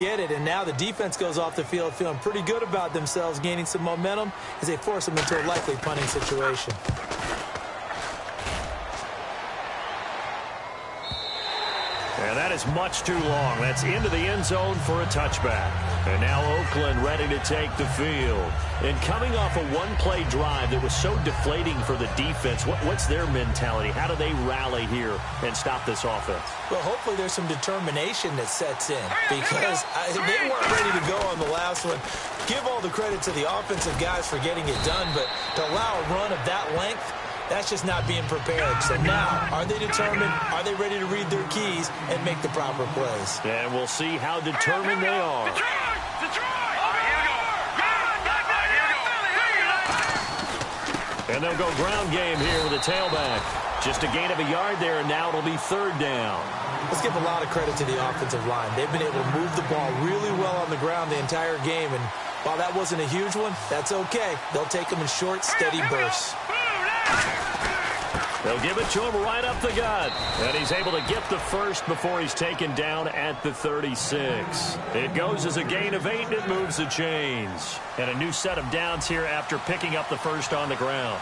get it, and now the defense goes off the field feeling pretty good about themselves, gaining some momentum as they force them into a likely punting situation. And that is much too long. That's into the end zone for a touchback. And now Oakland ready to take the field. And coming off a one-play drive that was so deflating for the defense, what's their mentality? How do they rally here and stop this offense? Well, hopefully there's some determination that sets in, because they weren't ready to go on the last one. Give all the credit to the offensive guys for getting it done, but to allow a run of that length, that's just not being prepared. So now, are they determined? Are they ready to read their keys and make the proper plays? And we'll see how determined they are. And they'll go ground game here with a tailback. Just a gain of a yard there, and now it'll be third down. Let's give a lot of credit to the offensive line. They've been able to move the ball really well on the ground the entire game, and while that wasn't a huge one, that's okay. They'll take them in short, steady bursts. They'll give it to him right up the gut. And he's able to get the first before he's taken down at the 36. It goes as a gain of 8, and it moves the chains. And a new set of downs here after picking up the first on the ground.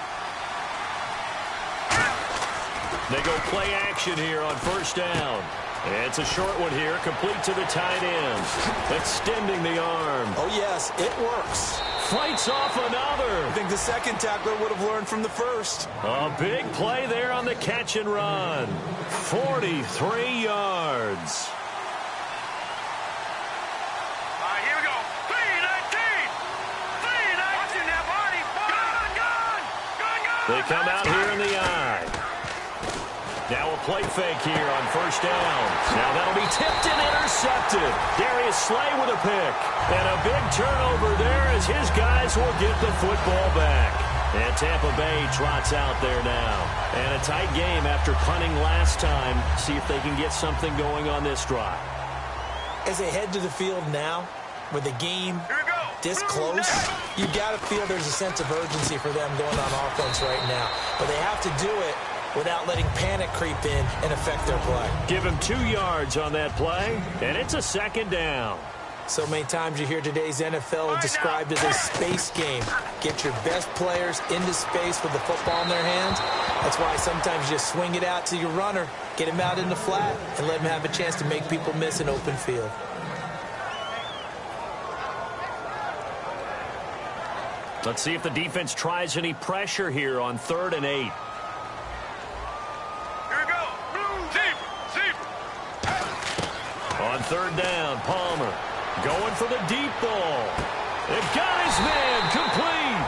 They go play action here on first down. It's a short one here, complete to the tight end. Extending the arm. Oh, yes, it works. Fights off another. I think the second tackler would have learned from the first. A big play there on the catch and run. 43 yards. Here we go. 3-19. 3-19 now, Marty. Gun. They come out here in the eye. Now a play fake here on first down. Now that'll be tipped and intercepted. Darius Slay with a pick. And a big turnover there as his guys will get the football back. And Tampa Bay trots out there now. And a tight game after punting last time. See if they can get something going on this drive. As they head to the field now, with the game this close, you got to feel there's a sense of urgency for them going on offense right now. But they have to do it without letting panic creep in and affect their play. Give him 2 yards on that play, and it's a second down. So many times you hear today's NFL described as a space game. Get your best players into space with the football in their hands. That's why sometimes you just swing it out to your runner, get him out in the flat, and let him have a chance to make people miss an open field. Let's see if the defense tries any pressure here on 3rd and 8. On 3rd down, Palmer going for the deep ball. It got his man complete.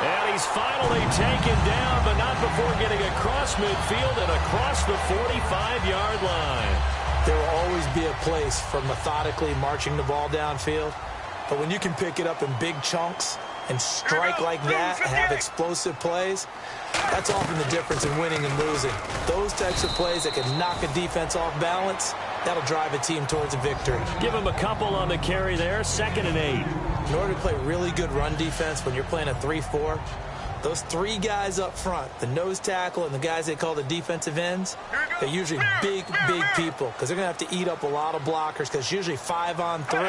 And he's finally taken down, but not before getting across midfield and across the 45-yard line. There will always be a place for methodically marching the ball downfield. But when you can pick it up in big chunks and strike like that, have explosive plays, that's often the difference in winning and losing. Those types of plays that can knock a defense off balance, that'll drive a team towards a victory. Give him a couple on the carry there, 2nd and 8. In order to play really good run defense when you're playing a 3-4, those 3 guys up front, the nose tackle and the guys they call the defensive ends, they're usually big people because they're going to have to eat up a lot of blockers because it's usually 5 on 3.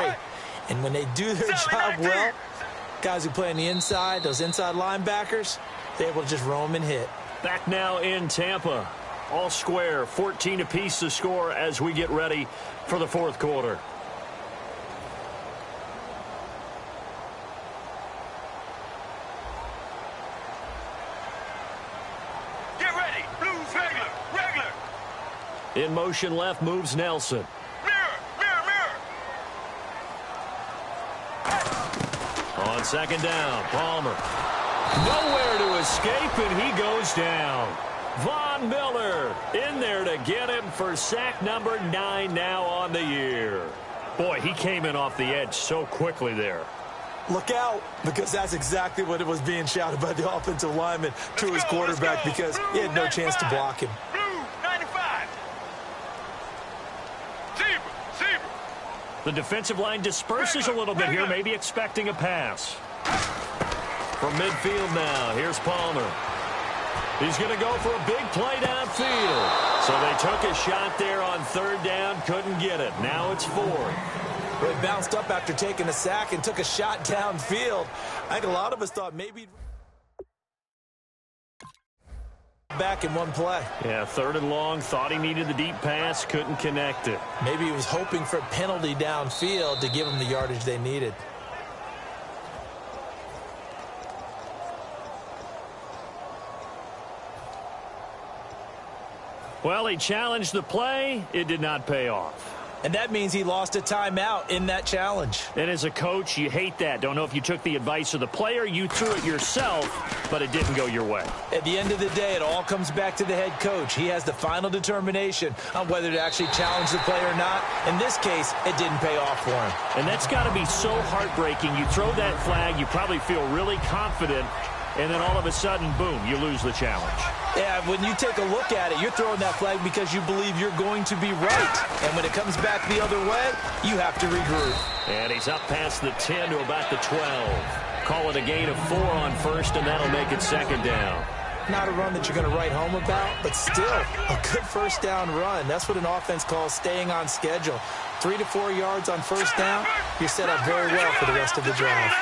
And when they do their job well, guys who play on the inside, those inside linebackers, they're able to just roam and hit. Back now in Tampa. All square, 14 apiece to score as we get ready for the 4th quarter. Get ready. Blues regular. In motion left moves Nelson. Mirror. On 2nd down, Palmer. Nowhere to escape, and he goes down. Von Miller in there to get him for sack number 9 now on the year. Boy, he came in off the edge so quickly there. Look out, because that's exactly what it was being shouted by the offensive lineman to his quarterback because he had no chance to block him. Blue 95. Zebra. The defensive line disperses a little bit here, maybe expecting a pass. From midfield now, here's Palmer. He's going to go for a big play downfield. So they took a shot there on 3rd down, couldn't get it. Now it's 4th. Well, he bounced up after taking a sack and took a shot downfield. I think a lot of us thought maybe back in one play. Yeah, 3rd and long, thought he needed the deep pass, couldn't connect it. Maybe he was hoping for a penalty downfield to give him the yardage they needed. Well, he challenged the play. It did not pay off. And that means he lost a timeout in that challenge. And as a coach, you hate that. Don't know if you took the advice of the player, you threw it yourself, but it didn't go your way. At the end of the day, it all comes back to the head coach. He has the final determination on whether to actually challenge the play or not. In this case, it didn't pay off for him. And that's got to be so heartbreaking. You throw that flag, you probably feel really confident, and then all of a sudden, boom, you lose the challenge. Yeah, when you take a look at it, you're throwing that flag because you believe you're going to be right. And when it comes back the other way, you have to regroup. And he's up past the 10 to about the 12. Call it a gain of 4 on first, and that'll make it 2nd down. Not a run that you're going to write home about, but still a good first down run. That's what an offense calls staying on schedule. 3 to 4 yards on first down, you're set up very well for the rest of the drive.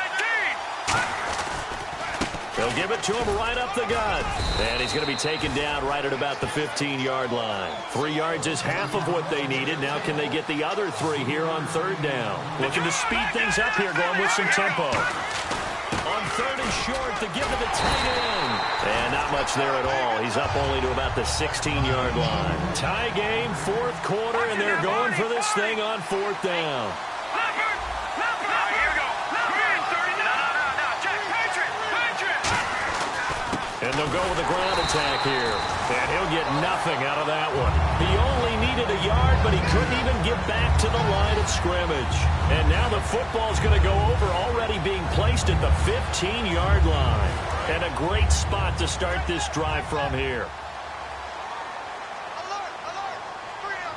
They'll give it to him right up the gut. And he's going to be taken down right at about the 15-yard line. 3 yards is half of what they needed. Now can they get the other 3 here on 3rd down? Looking to speed things up here, going with some tempo. On 3rd and short to give to the tight end. And not much there at all. He's up only to about the 16-yard line. Tie game, 4th quarter, and they're going for this thing on 4th down. And they'll go with a ground attack here. And he'll get nothing out of that one. He only needed a yard, but he couldn't even get back to the line of scrimmage. And now the football's going to go over, already being placed at the 15-yard line. And a great spot to start this drive from here.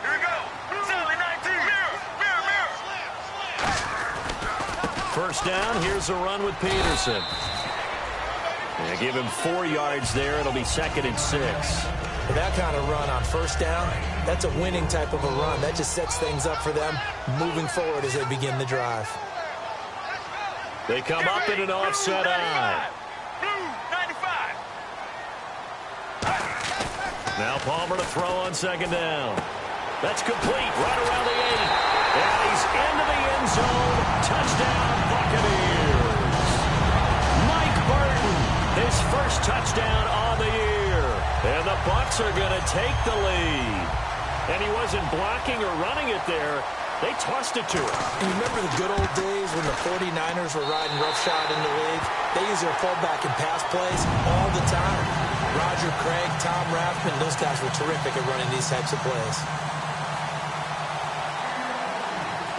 Here we go. Sally 19. Mirror. First down, here's a run with Peterson. Yeah, give him 4 yards there. It'll be 2nd and 6. With that kind of run on first down, that's a winning type of a run. That just sets things up for them moving forward as they begin the drive. They come up in an offset eye. Blue 95. Now Palmer to throw on 2nd down. That's complete right around the 8. And he's into the end zone. Touchdown, Buccaneers. Mike Burton, his first touchdown on the year. And the Bucs are going to take the lead. And he wasn't blocking or running it there. They tossed it to him. You remember the good old days when the 49ers were riding roughshod in the league? They used their fullback and pass plays all the time. Roger Craig, Tom Rathman, those guys were terrific at running these types of plays.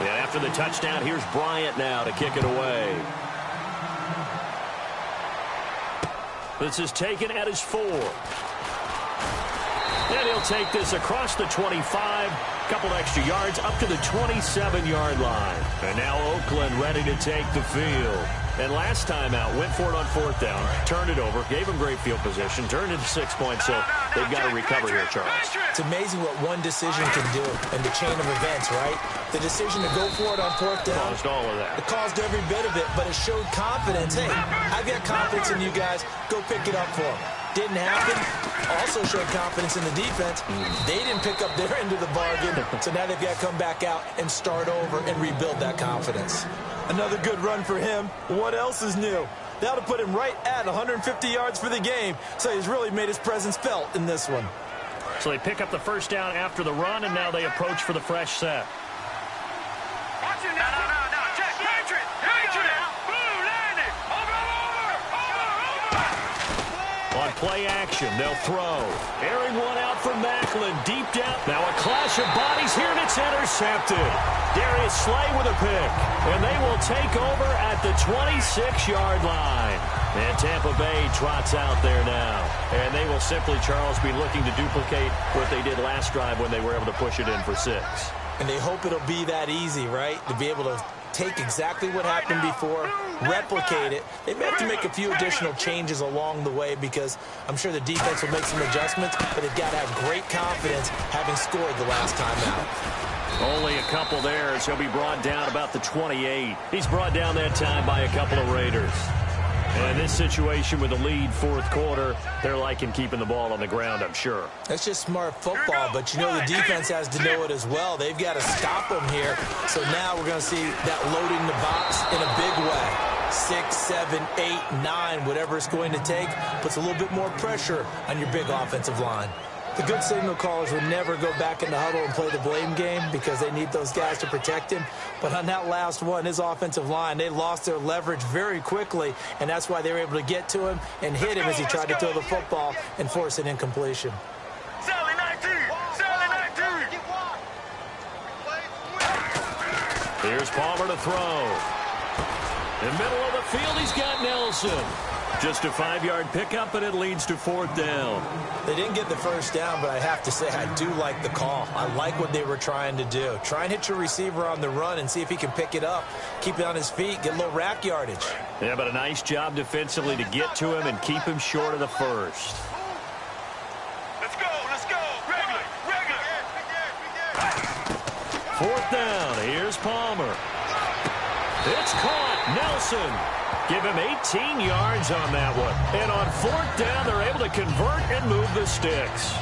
And after the touchdown, here's Bryant now to kick it away. This is taken at his 4. And he'll take this across the 25. Couple extra yards up to the 27-yard line. And now Oakland ready to take the field. And last time out, went for it on 4th down, turned it over, gave him great field position, turned it to 6 points, so they've got to recover here, Charles. It's amazing what one decision can do in the chain of events, right? The decision to go for it on 4th down. Caused all of that. It caused every bit of it, but it showed confidence. Hey, I've got confidence in you guys. Go pick it up for them. Didn't happen. Also showed confidence in the defense. They didn't pick up their end of the bargain, so now they've got to come back out and start over and rebuild that confidence. Another good run for him. What else is new? That'll put him right at 150 yards for the game, so he's really made his presence felt in this one. So they pick up the first down after the run, and now they approach for the fresh set. Watch it now. No. Check. Patriot. Blue landed. Over. On play action, they'll throw. Airing one out for Macklin, deep down. Now a clash of bodies here, and it's intercepted. Darius Slay with a pick, and they will take over at the 26-yard line. And Tampa Bay trots out there now. And they will simply, Charles, be looking to duplicate what they did last drive when they were able to push it in for 6. And they hope it'll be that easy, right? To be able to take exactly what happened before, replicate it. They may have to make a few additional changes along the way because I'm sure the defense will make some adjustments, but they've got to have great confidence having scored the last time out. Only a couple there, as he'll be brought down about the 28. He's brought down that time by a couple of Raiders. And in this situation with the lead fourth quarter, they're liking keeping the ball on the ground, I'm sure. That's just smart football, but you know the defense has to know it as well. They've got to stop them here. So now we're going to see that loading the box in a big way. 6, 7, 8, 9, whatever it's going to take, puts a little bit more pressure on your big offensive line. The good signal callers would never go back in the huddle and play the blame game because they need those guys to protect him. But on that last one, his offensive line, they lost their leverage very quickly, and that's why they were able to get to him and hit him as he tried to throw the football and force an incompletion. Here's Palmer to throw. In the middle of the field, he's got Nelson. Just a 5-yard pickup, and it leads to fourth down. They didn't get the first down, but I have to say I do like the call. I like what they were trying to do. Try and hit your receiver on the run and see if he can pick it up, keep it on his feet, get a little rack yardage. Yeah, but a nice job defensively to get to him and keep him short of the first. Let's go. Regular. Fourth down. Here's Palmer. It's caught. Nelson. Give him 18 yards on that one. And on fourth down, they're able to convert and move the sticks.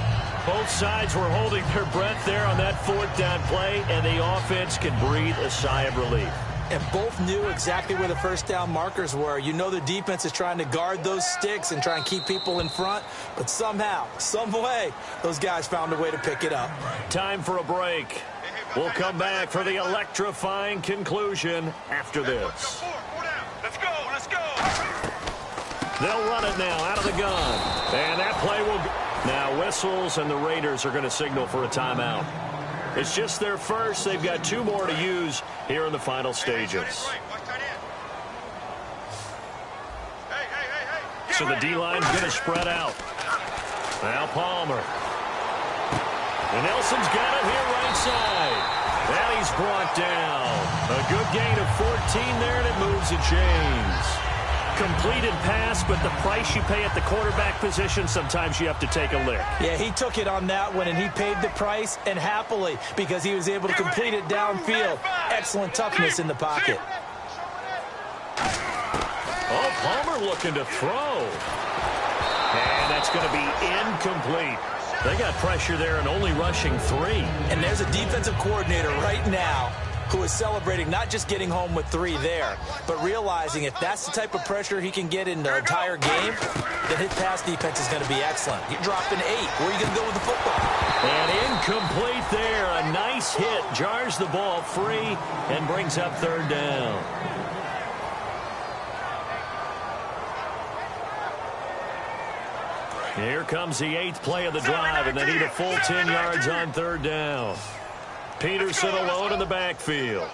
Both sides were holding their breath there on that fourth down play, and the offense can breathe a sigh of relief. And both knew exactly where the first down markers were. You know the defense is trying to guard those sticks and try and keep people in front, but somehow, some way, those guys found a way to pick it up. Time for a break. We'll come back for the electrifying conclusion after this. Let's go. They'll run it now out of the gun. And that play will go. Now whistles, and the Raiders are going to signal for a timeout. It's just their first. They've got 2 more to use here in the final stages. So the D-line's going to spread out. Now Palmer. And Nelson's got it here right side. And he's brought down. A good gain of 14 there, and it moves the chains. Completed pass, but the price you pay at the quarterback position, sometimes you have to take a lick. Yeah, he took it on that one, and he paid the price, and happily, because he was able to complete it downfield. Excellent toughness in the pocket. Oh, Palmer looking to throw. And that's going to be incomplete. They got pressure there and only rushing 3. And there's a defensive coordinator right now who is celebrating not just getting home with 3 there, but realizing if that's the type of pressure he can get in the entire game, then his pass defense is going to be excellent. You're dropping 8. Where are you going to go with the football? And incomplete there. A nice hit. Jars the ball free and brings up third down. Here comes the 8th play of the drive, and they need a full 10 yards on third down. Peterson alone in the backfield.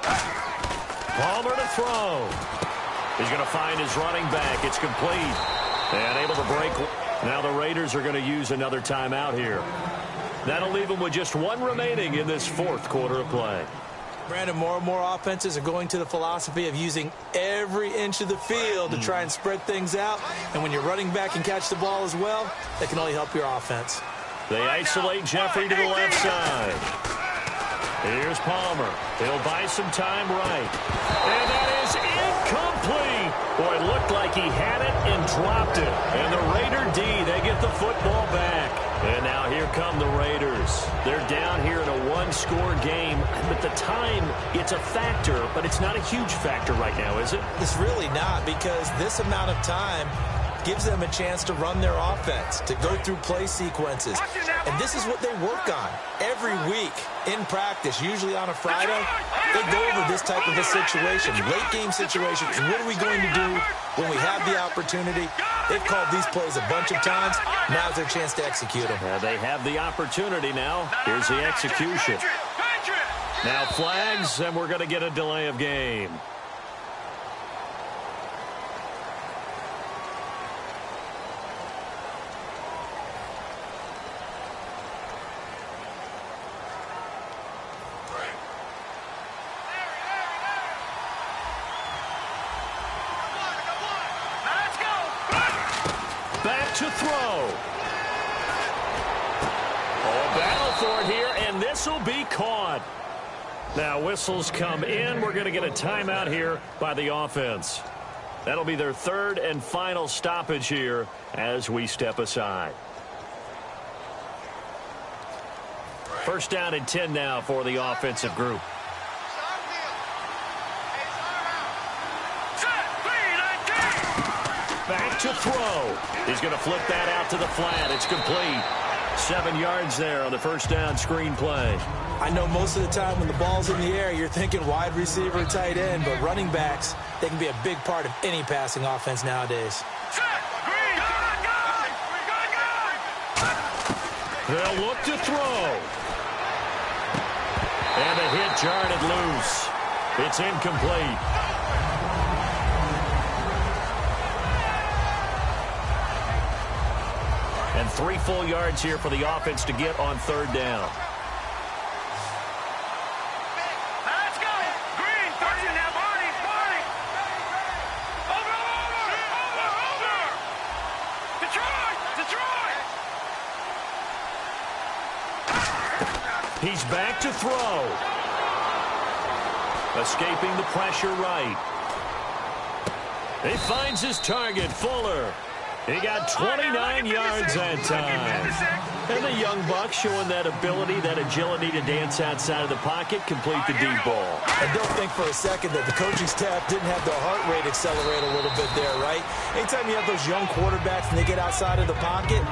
Palmer to throw. He's going to find his running back. It's complete. And able to break. Now the Raiders are going to use another timeout here. That'll leave them with just 1 remaining in this fourth quarter of play. Brandon, more and more offenses are going to the philosophy of using every inch of the field to try and spread things out. And when you're running back and catch the ball as well, that can only help your offense. They isolate Jeffrey to the left side. Here's Palmer. He'll buy some time right. And that is incomplete. Boy, it looked like he had it and dropped it. And the Raider D, they get the football back. And now here come the Raiders. They're down here in a 1-score game. But the time, it's a factor, but it's not a huge factor right now, is it? It's really not, because this amount of time gives them a chance to run their offense, to go through play sequences. And this is what they work on every week in practice, usually on a Friday. They go over this type of a situation, late game situation. What are we going to do when we have the opportunity? They've called these plays a bunch of times. Now's their chance to execute them. They have the opportunity now. Here's the execution. Now flags, and we're going to get a delay of game. To throw. Oh, battle for it here, and this will be caught. Now, whistles come in. We're going to get a timeout here by the offense. That'll be their third and final stoppage here as we step aside. First down and 10 now for the offensive group. Back to throw. He's going to flip that out to the flat. It's complete. 7 yards there on the first down screen play. I know most of the time when the ball's in the air, you're thinking wide receiver, tight end, but running backs, they can be a big part of any passing offense nowadays. They'll look to throw. And the hit jarred it loose. It's incomplete. And 3 full yards here for the offense to get on third down. Let's go. Green, touching now, Barney. Over. Detroit. He's back to throw. Escaping the pressure right. He finds his target, Fuller. He got 29 yards that time. And the young buck showing that ability, that agility to dance outside of the pocket, complete the deep ball. I don't think for a second that the coaching staff didn't have their heart rate accelerate a little bit there, right? Anytime you have those young quarterbacks and they get outside of the pocket,